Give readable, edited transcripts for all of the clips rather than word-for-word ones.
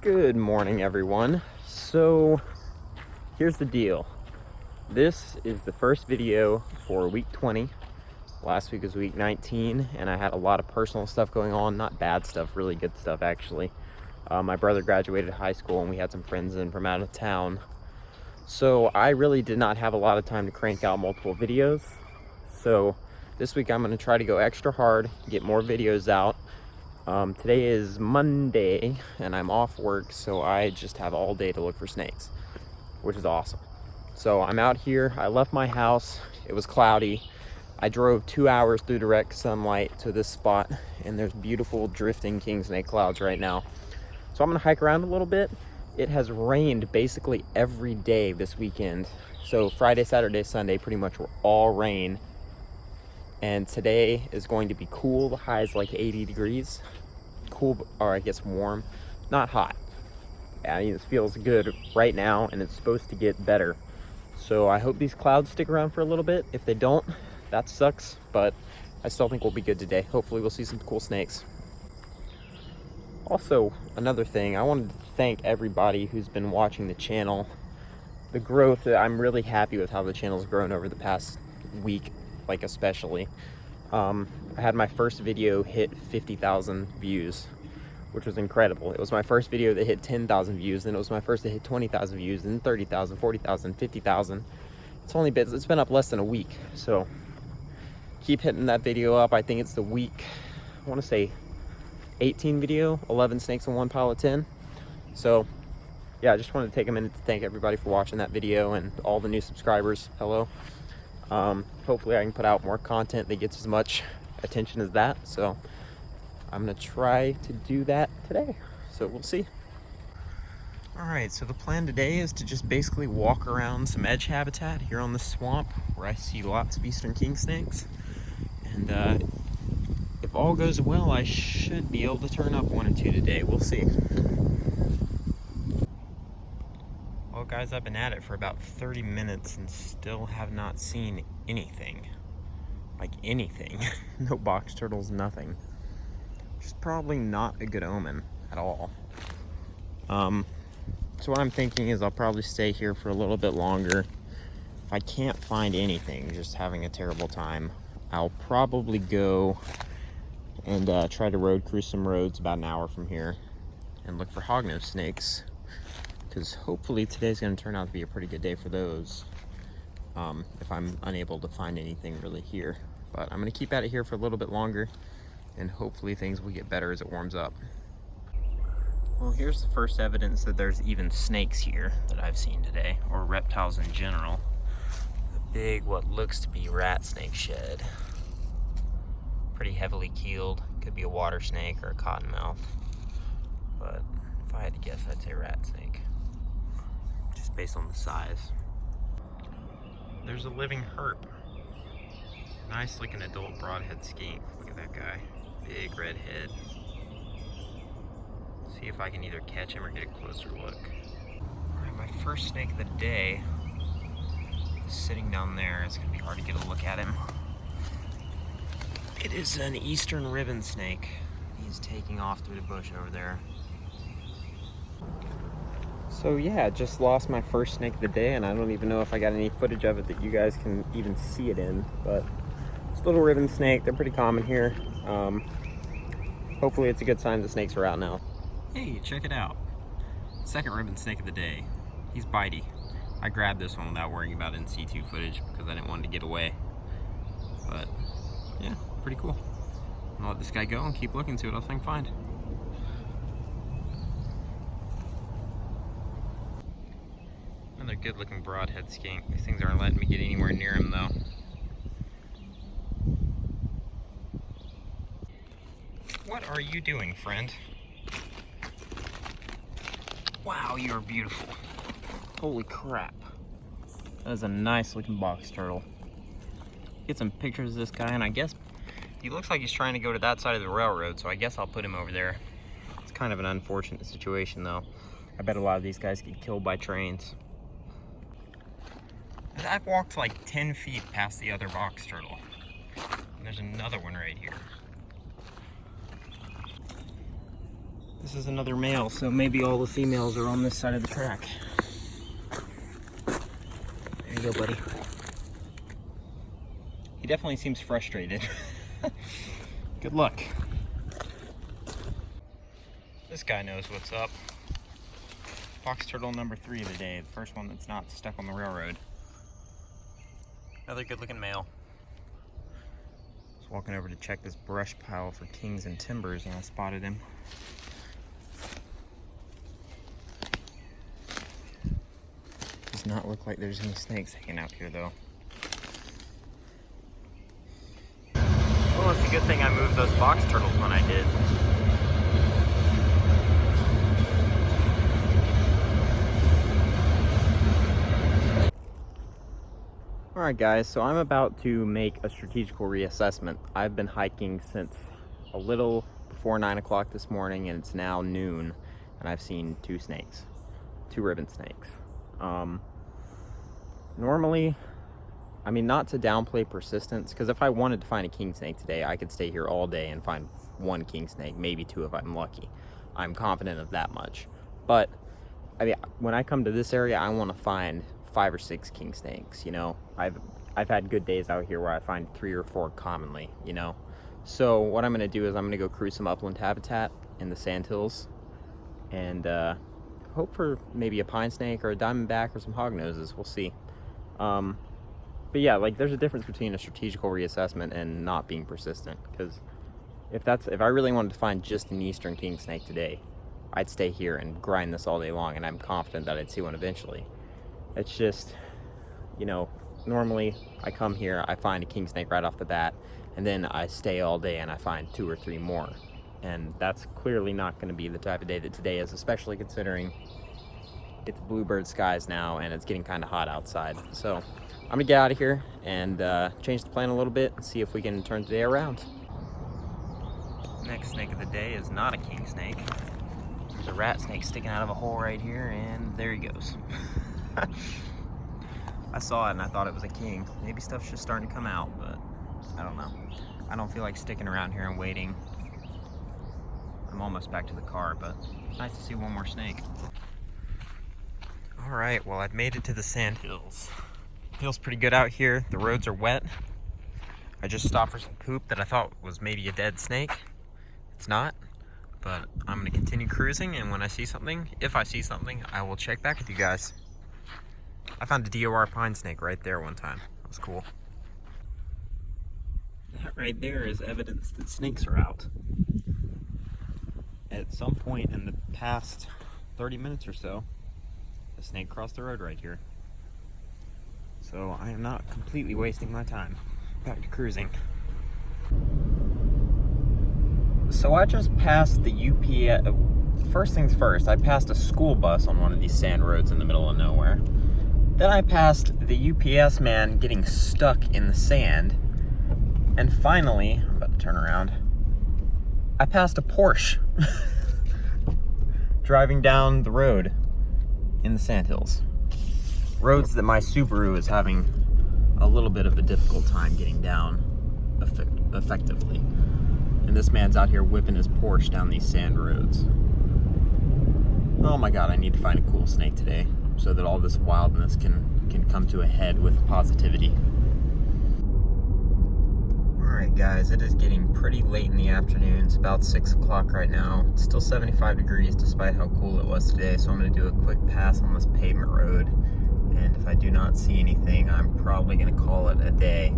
Good morning, everyone. So here's the deal. This is the first video for week 20. Last week was week 19, and I had a lot of personal stuff going on. Not bad stuff, really good stuff, actually. My brother graduated high school, and we had some friends in from out of town. So I really did not have a lot of time to crank out multiple videos. So this week I'm going to try to go extra hard, get more videos out. Today is Monday and I'm off work, so I just have all day to look for snakes, which is awesome. So I'm out here. I left my house. It was cloudy. I drove 2 hours through direct sunlight to this spot, and there's beautiful drifting king snake clouds right now. So I'm gonna hike around a little bit. It has rained basically every day this weekend. So Friday, Saturday, Sunday pretty much were all rain. And today is going to be cool. The high is like 80 degrees. Cool, or I guess warm, not hot. I mean, it feels good right now, and it's supposed to get better. So I hope these clouds stick around for a little bit. If they don't, that sucks, but I still think we'll be good today. Hopefully we'll see some cool snakes. Also, another thing, I wanted to thank everybody who's been watching the channel. The growth, I'm really happy with how the channel's grown over the past week, like especially. I had my first video hit 50,000 views, which was incredible. It was my first video that hit 10,000 views, then it was my first that hit 20,000 views, then 30,000, 40,000, 50,000. It's been up less than a week, so keep hitting that video up. I think it's the week, I want to say 18 video, 11 snakes in one pile of 10. So yeah, I just wanted to take a minute to thank everybody for watching that video and all the new subscribers. Hello. Hopefully I can put out more content that gets as much attention as that. So I'm gonna try to do that today. So we'll see. All right, so the plan today is to just basically walk around some edge habitat here on the swamp where I see lots of eastern king snakes. And if all goes well, I should be able to turn up one or two today. We'll see. Well, guys, I've been at it for about 30 minutes and still have not seen anything. Like anything. No box turtles, nothing. Which is probably not a good omen at all. So what I'm thinking is I'll probably stay here for a little bit longer. If I can't find anything, just having a terrible time, I'll probably go and try to road cruise some roads about an hour from here and look for hognose snakes, because hopefully today's going to turn out to be a pretty good day for those, if I'm unable to find anything really here. But I'm going to keep at it here for a little bit longer, and hopefully things will get better as it warms up. Well, here's the first evidence that there's even snakes here that I've seen today, or reptiles in general. A big, what looks to be rat snake shed. Pretty heavily keeled. Could be a water snake or a cottonmouth. But if I had to guess, I'd say rat snake. Just based on the size. There's a living herp. Nice looking adult broadhead skink. Look at that guy. Big red head. See if I can either catch him or get a closer look. Alright, my first snake of the day is sitting down there. It's gonna be hard to get a look at him. It is an eastern ribbon snake. He's taking off through the bush over there. So yeah, just lost my first snake of the day, and I don't even know if I got any footage of it that you guys can even see it in, but it's a little ribbon snake. They're pretty common here. Hopefully it's a good sign the snakes are out now. Hey, check it out. Second ribbon snake of the day. He's bitey. I grabbed this one without worrying about in situ footage because I didn't want it to get away. But yeah, pretty cool. I'll let this guy go and keep looking, see what else I can find. Another good looking broadhead skink. These things aren't letting me get anywhere near him though. What are you doing, friend? Wow, you are beautiful. Holy crap. That is a nice looking box turtle. Get some pictures of this guy, and I guess he looks like he's trying to go to that side of the railroad, so I guess I'll put him over there. It's kind of an unfortunate situation though. I bet a lot of these guys get killed by trains. I've walked like 10 feet past the other box turtle. And there's another one right here. This is another male, so maybe all the females are on this side of the track. There you go, buddy. He definitely seems frustrated. Good luck. This guy knows what's up. Fox turtle number 3 of the day, the first one that's not stuck on the railroad. Another good looking male. Just walking over to check this brush pile for kings and timbers, and I spotted him. Does not look like there's any snakes hanging out here though. Well, it's a good thing I moved those box turtles when I did. Alright guys, so I'm about to make a strategical reassessment. I've been hiking since a little before 9 o'clock this morning, and it's now noon, and I've seen 2 snakes. 2 ribbon snakes. Normally, I mean, not to downplay persistence, because if I wanted to find a king snake today, I could stay here all day and find 1 king snake, maybe 2 if I'm lucky. I'm confident of that much. But, I mean, when I come to this area, I want to find 5 or 6 king snakes, you know. I've had good days out here where I find 3 or 4 commonly, you know. So what I'm going to do is I'm going to go cruise some upland habitat in the Sandhills and hope for maybe a pine snake or a diamondback or some hognoses. We'll see. But yeah, like, there's a difference between a strategical reassessment and not being persistent, because if I really wanted to find just an eastern king snake today, I'd stay here and grind this all day long, and I'm confident that I'd see one eventually. It's just, you know, normally I come here, I find a king snake right off the bat, and then I stay all day and I find 2 or 3 more. And that's clearly not going to be the type of day that today is, especially considering it's bluebird skies now and it's getting kind of hot outside. So I'm going to get out of here and change the plan a little bit and see if we can turn today around. Next snake of the day is not a king snake. There's a rat snake sticking out of a hole right here, and there he goes. I saw it and I thought it was a king. Maybe stuff's just starting to come out, but I don't know. I don't feel like sticking around here and waiting. I'm almost back to the car, but it's nice to see one more snake. All right, well, I've made it to the Sandhills. Feels pretty good out here. The roads are wet. I just stopped for some poop that I thought was maybe a dead snake. It's not, but I'm gonna continue cruising, and when I see something, if I see something, I will check back with you guys. I found a DOR pine snake right there one time. That was cool. That right there is evidence that snakes are out. At some point in the past 30 minutes or so, a snake crossed the road right here. So I am not completely wasting my time. Back to cruising. So I just passed the UPS. First things first, I passed a school bus on one of these sand roads in the middle of nowhere. Then I passed the UPS man getting stuck in the sand. And finally, I'm about to turn around, I passed a Porsche driving down the road in the Sandhills. Roads that my Subaru is having a little bit of a difficult time getting down effectively. And this man's out here whipping his Porsche down these sand roads. Oh my god, I need to find a cool snake today so that all this wildness can come to a head with positivity. Alright guys, it is getting pretty late in the afternoon. It's about 6 o'clock right now. It's still 75 degrees despite how cool it was today, so I'm going to do a quick pass on this pavement road. And if I do not see anything, I'm probably going to call it a day.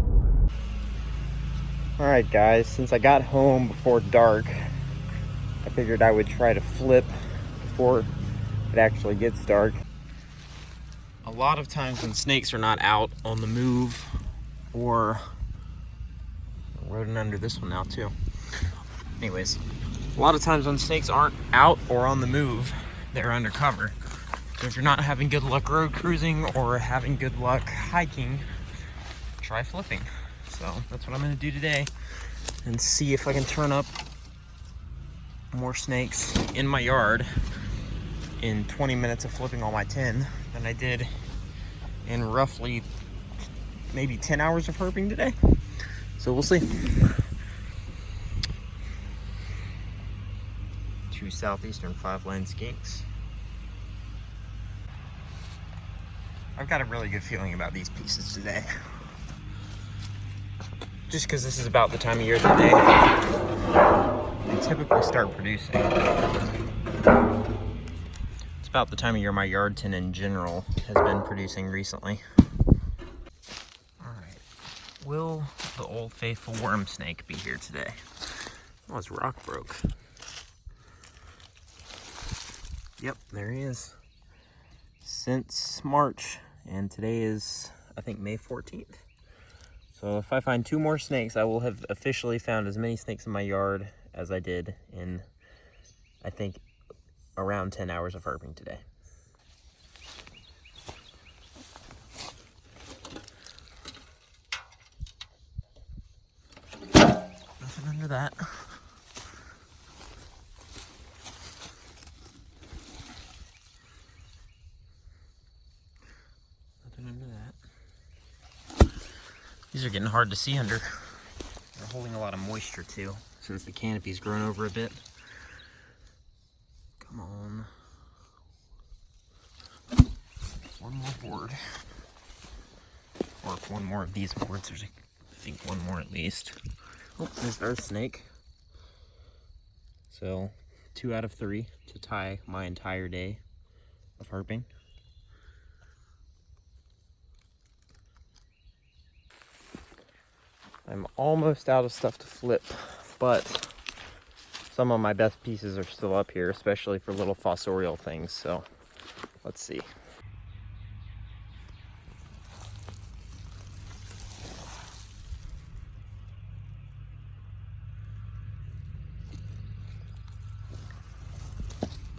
Alright guys, since I got home before dark, I figured I would try to flip before it actually gets dark. A lot of times when snakes are not out on the move, or rodent under this one now too. Anyways, a lot of times when snakes aren't out or on the move, they're undercover. So if you're not having good luck road cruising or having good luck hiking, try flipping. So that's what I'm going to do today, and see if I can turn up more snakes in my yard in 20 minutes of flipping all my 10 than I did in roughly maybe 10 hours of herping today. So we'll see. 2 southeastern 5-line skinks. I've got a really good feeling about these pieces today. Just because this is about the time of year that they typically start producing. It's about the time of year my yard tin in general has been producing recently. Alright, will the old faithful worm snake be here today? Oh, his rock broke. Yep, there he is. Since March, and today is, I think, May 14th. So if I find 2 more snakes, I will have officially found as many snakes in my yard as I did in, I think, around 10 hours of herping today. Nothing under that. Nothing under that. These are getting hard to see under. They're holding a lot of moisture too, since the canopy's grown over a bit. Come on. One more board. Or one more of these boards. There's, I think, one more at least. Oh, there's our snake. So, 2 out of 3 to tie my entire day of herping. I'm almost out of stuff to flip, but some of my best pieces are still up here, especially for little fossorial things, so let's see.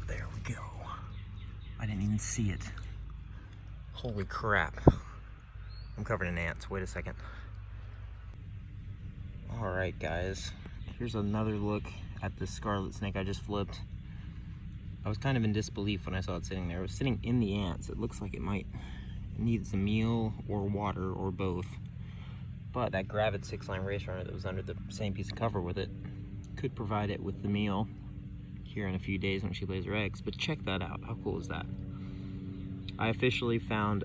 There we go. I didn't even see it. Holy crap. I'm covered in ants. Wait a second. Alright guys, here's another look at the scarlet snake I just flipped. I was kind of in disbelief when I saw it sitting there. It was sitting in the ants. It looks like it might need some meal or water or both. But that gravid 6-line race runner that was under the same piece of cover with it could provide it with the meal here in a few days when she lays her eggs. But check that out. How cool is that? I officially found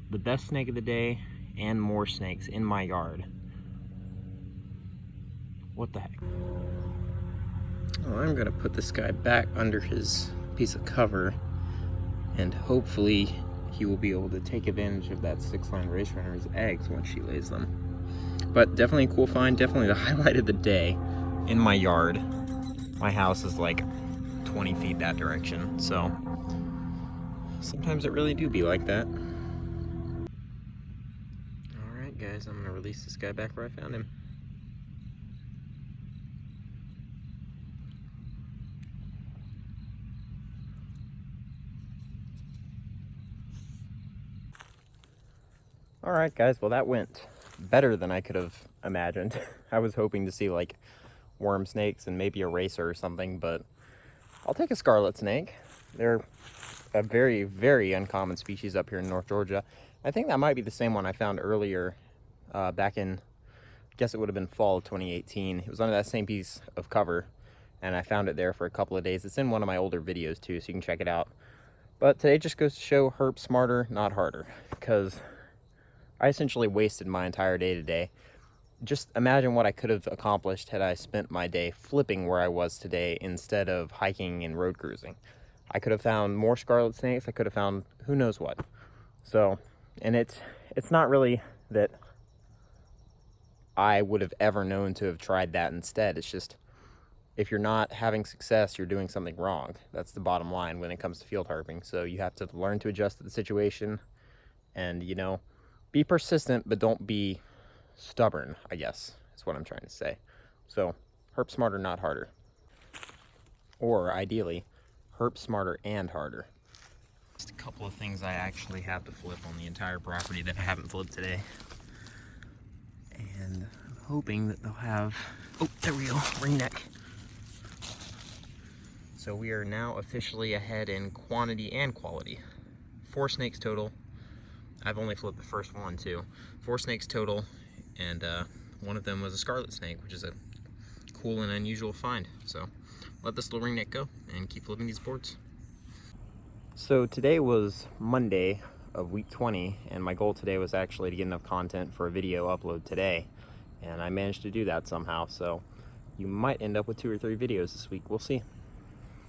the best snake of the day and more snakes in my yard. What the heck? Well, I'm gonna put this guy back under his piece of cover, and hopefully he will be able to take advantage of that 6-line race runner's eggs when she lays them. But definitely a cool find, definitely the highlight of the day in my yard. My house is like 20 feet that direction, so sometimes it really do be like that. Alright guys, I'm gonna release this guy back where I found him. Alright guys, well that went better than I could have imagined. I was hoping to see like worm snakes and maybe a racer or something, but I'll take a scarlet snake. They're a very, very uncommon species up here in North Georgia. I think that might be the same one I found earlier back in, I guess it would have been fall of 2018. It was under that same piece of cover, and I found it there for a couple of days. It's in one of my older videos too, so you can check it out. But today just goes to show herp smarter, not harder, because I essentially wasted my entire day today. Just imagine what I could have accomplished had I spent my day flipping where I was today instead of hiking and road cruising. I could have found more scarlet snakes. I could have found who knows what. So, and it's not really that I would have ever known to have tried that instead. It's just, if you're not having success, you're doing something wrong. That's the bottom line when it comes to field herping. So you have to learn to adjust to the situation and, you know, be persistent, but don't be stubborn, I guess, is what I'm trying to say. So, herp smarter, not harder. Or, ideally, herp smarter and harder. Just a couple of things I actually have to flip on the entire property that I haven't flipped today. And I'm hoping that they'll have... Oh, there we go, ring neck. So we are now officially ahead in quantity and quality. 4 snakes total. I've only flipped the first one too. 4 snakes total, and one of them was a scarlet snake, which is a cool and unusual find. So let this little ringneck go and keep flipping these boards. So today was Monday of week 20, and my goal today was actually to get enough content for a video upload today, and I managed to do that somehow. So you might end up with 2 or 3 videos this week. We'll see.